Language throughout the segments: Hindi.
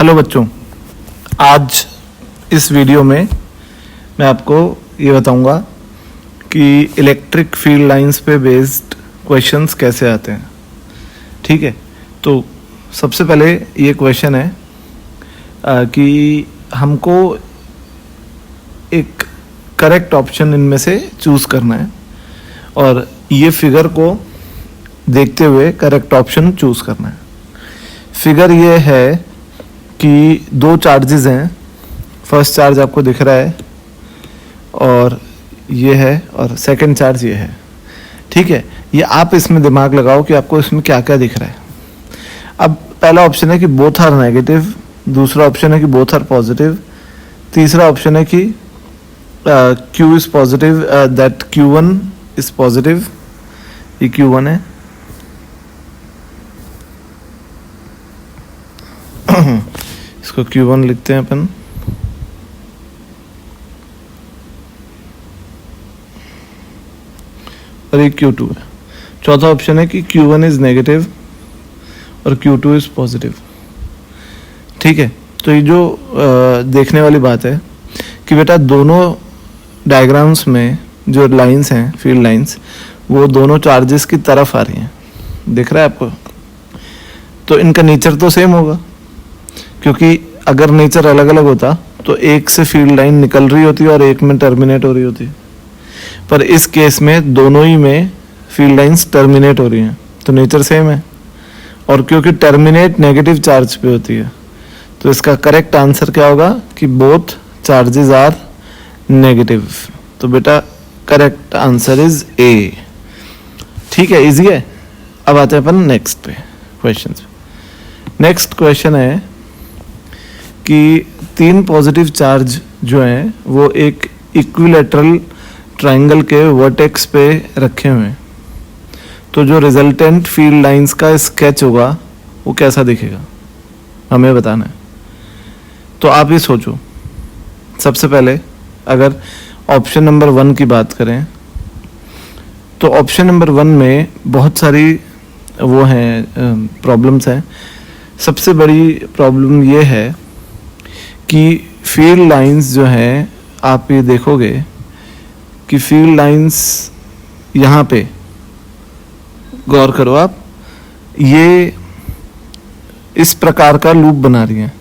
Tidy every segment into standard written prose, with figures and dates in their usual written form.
हेलो बच्चों, आज इस वीडियो में मैं आपको ये बताऊंगा कि इलेक्ट्रिक फील्ड लाइंस पे बेस्ड क्वेश्चंस कैसे आते हैं। ठीक है, तो सबसे पहले ये क्वेश्चन है कि हमको एक करेक्ट ऑप्शन इनमें से चूज़ करना है और ये फिगर को देखते हुए करेक्ट ऑप्शन चूज़ करना है। फिगर ये है कि दो चार्जेस हैं, फर्स्ट चार्ज आपको दिख रहा है और ये है, और सेकंड चार्ज ये है। ठीक है, ये आप इसमें दिमाग लगाओ कि आपको इसमें क्या क्या दिख रहा है। अब पहला ऑप्शन है कि बोथ आर नेगेटिव, दूसरा ऑप्शन है कि बोथ आर पॉजिटिव, तीसरा ऑप्शन है कि Q is positive, that Q1 is positive, ये Q1 है। इसको Q1 लिखते हैं अपन। और ये Q2 है। चौथा ऑप्शन है कि Q1 इज नेगेटिव और Q2 इज पॉजिटिव। ठीक है, तो ये जो देखने वाली बात है कि बेटा दोनों डायग्राम्स में जो लाइंस हैं, फील्ड लाइंस, वो दोनों चार्जेस की तरफ आ रही हैं। दिख रहा है आपको? तो इनका नेचर तो सेम होगा, क्योंकि अगर नेचर अलग अलग होता तो एक से फील्ड लाइन निकल रही होती और एक में टर्मिनेट हो रही होती। पर इस केस में दोनों ही में फील्ड लाइंस टर्मिनेट हो रही हैं, तो नेचर सेम है। और क्योंकि टर्मिनेट नेगेटिव चार्ज पे होती है, तो इसका करेक्ट आंसर क्या होगा कि बोथ चार्जेस आर नेगेटिव। तो बेटा करेक्ट आंसर इज ए। ठीक है, इजी है। अब आते हैं अपन नेक्स्ट पे क्वेश्चन। नेक्स्ट क्वेश्चन है कि तीन पॉजिटिव चार्ज जो हैं वो एक इक्विलैटरल ट्रायंगल के वर्टेक्स पे रखे हुए हैं। तो जो रिजल्टेंट फील्ड लाइंस का स्केच होगा वो कैसा दिखेगा, हमें बताना है। तो आप ये सोचो, सबसे पहले अगर ऑप्शन नंबर 1 की बात करें तो ऑप्शन नंबर 1 में बहुत सारी वो हैं प्रॉब्लम्स हैं। सबसे बड़ी प्रॉब्लम ये है कि फील्ड लाइंस जो हैं, आप ये देखोगे कि फील्ड लाइंस यहाँ पे गौर करो आप, ये इस प्रकार का लूप बना रही हैं।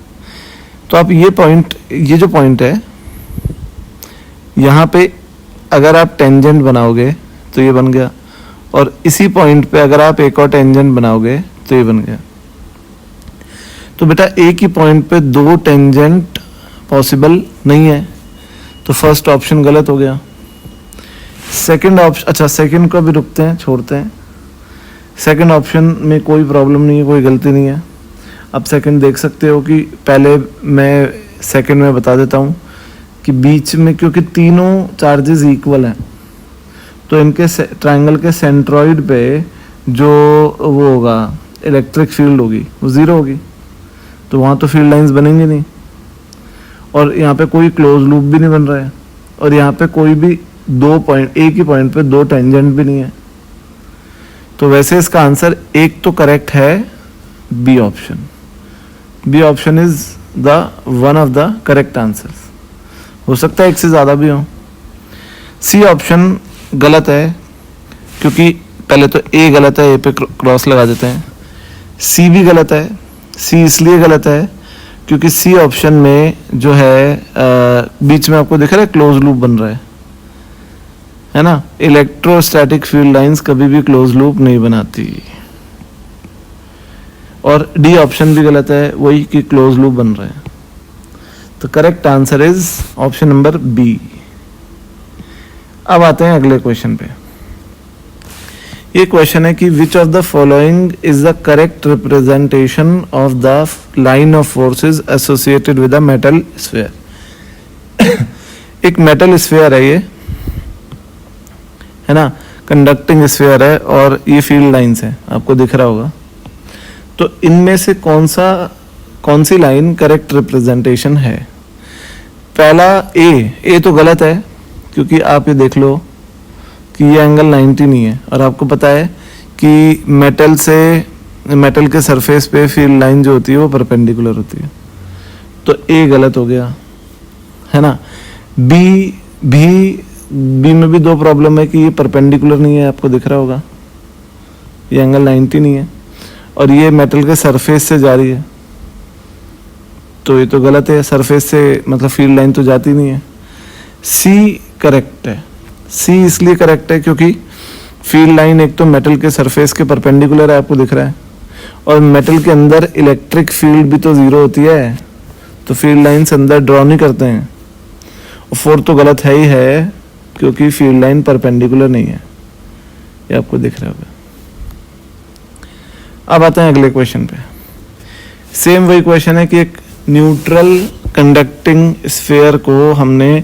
तो आप ये जो पॉइंट है यहाँ पे अगर आप टेंजेंट बनाओगे तो ये बन गया, और इसी पॉइंट पे अगर आप एक और टेंजेंट बनाओगे तो ये बन गया। तो बेटा एक ही पॉइंट पे दो टेंजेंट पॉसिबल नहीं है, तो फर्स्ट ऑप्शन गलत हो गया। सेकंड ऑप्शन, अच्छा सेकंड को भी रुकते हैं, छोड़ते हैं। सेकंड ऑप्शन में कोई प्रॉब्लम नहीं है, कोई गलती नहीं है। अब सेकंड देख सकते हो कि पहले मैं सेकंड में बता देता हूँ कि बीच में क्योंकि तीनों चार्जेस इक्वल हैं, तो इनके ट्रायंगल के सेंट्रॉइड पे जो वो होगा इलेक्ट्रिक फील्ड होगी वो ज़ीरो होगी, तो वहाँ तो फील्ड लाइंस बनेंगे नहीं। और यहाँ पे कोई क्लोज लूप भी नहीं बन रहा है, और यहाँ पे कोई भी दो पॉइंट, एक ही पॉइंट पे दो टेंजेंट भी नहीं है। तो वैसे इसका आंसर एक तो करेक्ट है, B option. B option is the one of the correct answers. हो सकता है एक से ज़्यादा भी हो। सी ऑप्शन गलत है, क्योंकि पहले तो ए गलत है, ए पे क्रॉस लगा देते हैं। सी भी गलत है। सी इसलिए गलत है क्योंकि सी ऑप्शन में जो है बीच में आपको दिख रहा है क्लोज लूप बन रहा है ना। इलेक्ट्रोस्टैटिक फील्ड लाइंस कभी भी क्लोज लूप नहीं बनाती। और डी ऑप्शन भी गलत है, वही कि क्लोज लूप बन रहा है। तो correct answer is option number B. अब आते हैं अगले क्वेश्चन पे। ये क्वेश्चन है कि which of the following is the correct representation of the line of forces associated with a metal sphere. एक मेटल स्फीयर है ये, है ना, कंडक्टिंग स्फीयर है, और ये फील्ड लाइंस है, आपको दिख रहा होगा। तो इनमें से कौन सी लाइन करेक्ट रिप्रेजेंटेशन है? पहला ए तो गलत है, क्योंकि आप ये देख लो कि ये एंगल 90 नहीं है, और आपको पता है कि मेटल के सरफेस पे फील्ड लाइन जो होती है वो परपेंडिकुलर होती है। तो ए गलत हो गया, है ना। बी में भी दो प्रॉब्लम है कि ये परपेंडिकुलर नहीं है, आपको दिख रहा होगा, ये एंगल 90 नहीं है, और ये मेटल के सरफेस से जा रही है, तो ये तो गलत है, सरफेस से मतलब फील्ड लाइन तो जाती नहीं है। सी करेक्ट है। सी इसलिए करेक्ट है क्योंकि फील्ड लाइन एक तो मेटल के सरफेस के परपेंडिकुलर है, आपको दिख रहा है, और मेटल के अंदर इलेक्ट्रिक फील्ड भी तो जीरो होती है, तो फील्ड लाइन्स अंदर ड्रॉ नहीं करते हैं। और फोर तो गलत है ही है क्योंकि फील्ड लाइन परपेंडिकुलर नहीं है, ये आपको दिख रहा होगा। अब आते हैं अगले क्वेश्चन पे। सेम वही क्वेश्चन है कि एक न्यूट्रल कंडक्टिंग स्फीयर को हमने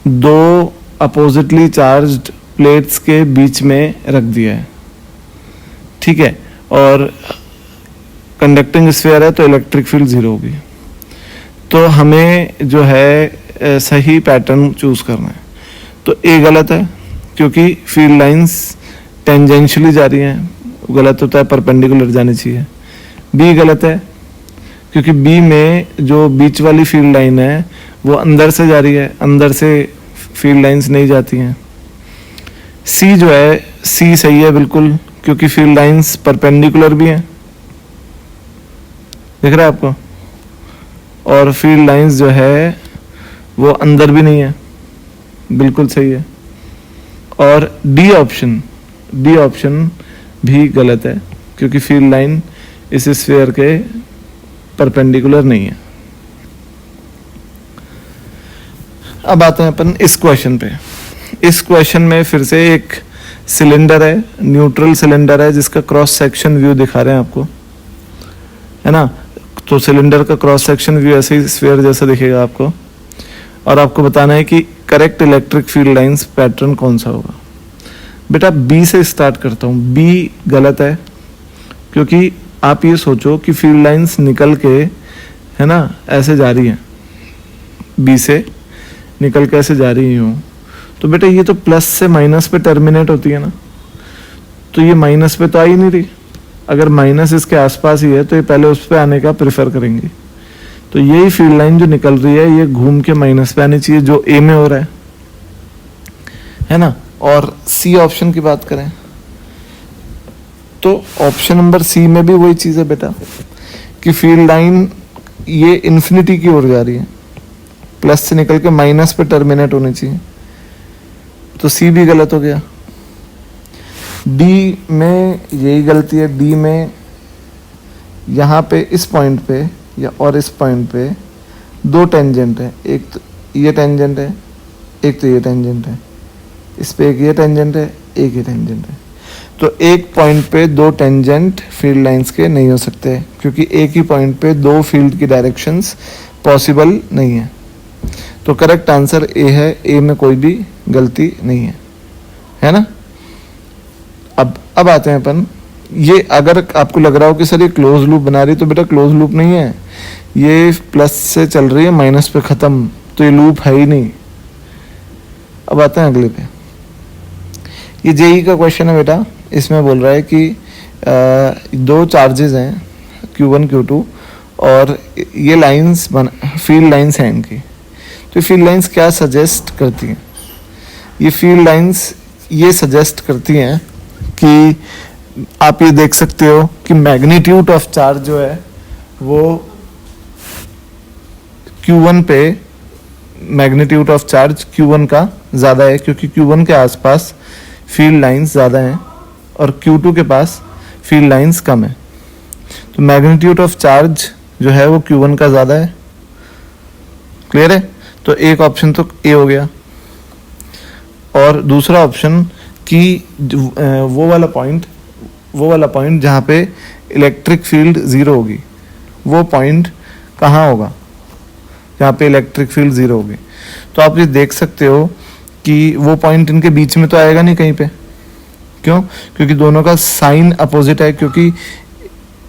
दो अपोजिटली चार्ज्ड प्लेट्स के बीच में रख दिया है, ठीक है, और कंडक्टिंग स्फीयर है तो इलेक्ट्रिक फील्ड जीरो होगी। तो हमें जो है सही पैटर्न चूज करना है। तो ए गलत है क्योंकि फील्ड लाइंस टेंजेंशियली जा रही हैं, गलत होता है, परपेंडिकुलर जानी चाहिए। बी गलत है क्योंकि बी में जो बीच वाली फील्ड लाइन है वो अंदर से जा रही है, अंदर से फील्ड लाइंस नहीं जाती हैं। सी जो है, सी सही है बिल्कुल क्योंकि फील्ड लाइंस परपेंडिकुलर भी हैं, दिख रहा है आपको, और फील्ड लाइंस जो है वो अंदर भी नहीं है, बिल्कुल सही है। और डी ऑप्शन भी गलत है क्योंकि फील्ड लाइन इस स्फीयर के परपेंडिकुलर नहीं है। अब आते हैं अपन इस क्वेश्चन पे। इस क्वेश्चन में फिर से एक सिलेंडर है, न्यूट्रल सिलेंडर है, जिसका क्रॉस सेक्शन व्यू दिखा रहे हैं आपको, है ना। तो सिलेंडर का क्रॉस सेक्शन व्यू ऐसे ही स्फीयर जैसा दिखेगा आपको, और आपको बताना है कि correct electric field lines pattern कौन सा होगा। बेटा बी से स्टार्ट करता हूँ। बी गलत है क्योंकि आप ये सोचो कि फील्ड लाइंस निकल के, है ना, ऐसे जा रही हैं, बी से निकल के ऐसे जा रही हूँ, तो बेटा ये तो प्लस से माइनस पे टर्मिनेट होती है ना, तो ये माइनस पे तो आ ही नहीं रही। अगर माइनस इसके आसपास ही है तो ये पहले उस पे आने का प्रेफर करेंगे, तो यही फील्ड लाइन जो निकल रही है ये घूम के माइनस पे आनी चाहिए, जो ए में हो रहा है ना। और सी ऑप्शन की बात करें तो ऑप्शन नंबर सी में भी वही चीज है बेटा कि फील्ड लाइन ये इन्फिनिटी की ओर जा रही है, प्लस से निकल के माइनस पे टर्मिनेट होनी चाहिए, तो सी भी गलत हो गया। डी में यही गलती है। डी में यहाँ पे इस पॉइंट पे या और इस पॉइंट पे दो टेंजेंट है, एक तो ये टेंजेंट है, एक तो ये टेंजेंट है, इस पे एक ये टेंजेंट है, एक ये टेंजेंट है, तो एक पॉइंट पे दो टेंजेंट फील्ड लाइंस के नहीं हो सकते क्योंकि एक ही पॉइंट पे दो फील्ड की डायरेक्शंस पॉसिबल नहीं है। तो करेक्ट आंसर ए है, ए में कोई भी गलती नहीं है ना। अब आते हैं अपन, ये अगर आपको लग रहा हो कि सर ये क्लोज लूप बना रही, तो बेटा क्लोज लूप नहीं है, ये प्लस से चल रही है माइनस पे खत्म, तो ये लूप है ही नहीं। अब आते हैं अगले पे। ये जेई का क्वेश्चन है बेटा, इसमें बोल रहा है कि दो चार्जेस हैं Q1 Q2 और ये लाइंस फील्ड लाइंस हैं इनकी, तो फील्ड लाइंस क्या सजेस्ट करती हैं? ये फील्ड लाइंस ये सजेस्ट करती हैं कि आप ये देख सकते हो कि मैग्नीट्यूड ऑफ चार्ज जो है वो Q1 पे, मैग्नीट्यूड ऑफ चार्ज Q1 का ज़्यादा है क्योंकि Q1 के आसपास फील्ड लाइंस ज़्यादा हैं और Q2 के पास फील्ड लाइंस कम है। तो मैग्नीट्यूड ऑफ चार्ज जो है वो Q1 का ज़्यादा है। क्लियर है? तो एक ऑप्शन तो ए हो गया। और दूसरा ऑप्शन कि वो वाला पॉइंट जहाँ पे इलेक्ट्रिक फील्ड ज़ीरो होगी, वो पॉइंट कहाँ होगा जहाँ पे इलेक्ट्रिक फील्ड ज़ीरो होगी? तो आप ये देख सकते हो कि वो पॉइंट इनके बीच में तो आएगा नहीं कहीं पे। क्यों? क्योंकि दोनों का साइन अपोजिट है, क्योंकि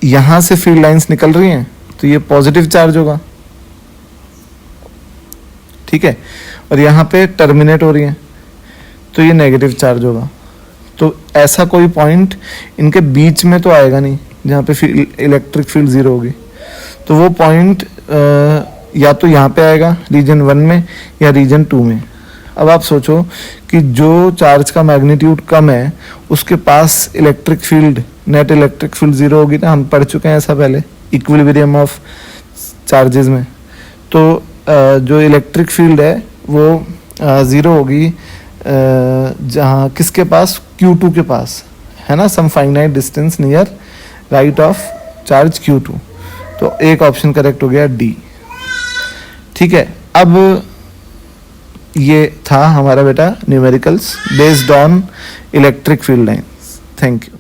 यहाँ से फील्ड लाइंस निकल रही हैं तो ये पॉजिटिव चार्ज होगा, ठीक है, और यहाँ पे टर्मिनेट हो रही हैं तो ये नेगेटिव चार्ज होगा। तो ऐसा कोई पॉइंट इनके बीच में तो आएगा नहीं जहाँ पे इलेक्ट्रिक फील्ड ज़ीरो होगी। तो वो पॉइंट या तो यहाँ पे आएगा रीजन 1 में या रीजन 2 में। अब आप सोचो कि जो चार्ज का मैग्नीट्यूड कम है उसके पास electric field, net electric field zero होगी ना, हम पढ़ चुके हैं ऐसा पहले इक्विलिब्रियम ऑफ चार्जेस में। तो जो इलेक्ट्रिक फील्ड है वो ज़ीरो होगी जहाँ किसके पास, Q2 के पास, है ना, some finite distance near right of charge Q2। तो एक ऑप्शन करेक्ट हो गया डी। ठीक है, अब ये था हमारा बेटा numericals based on electric field lines. Thank you.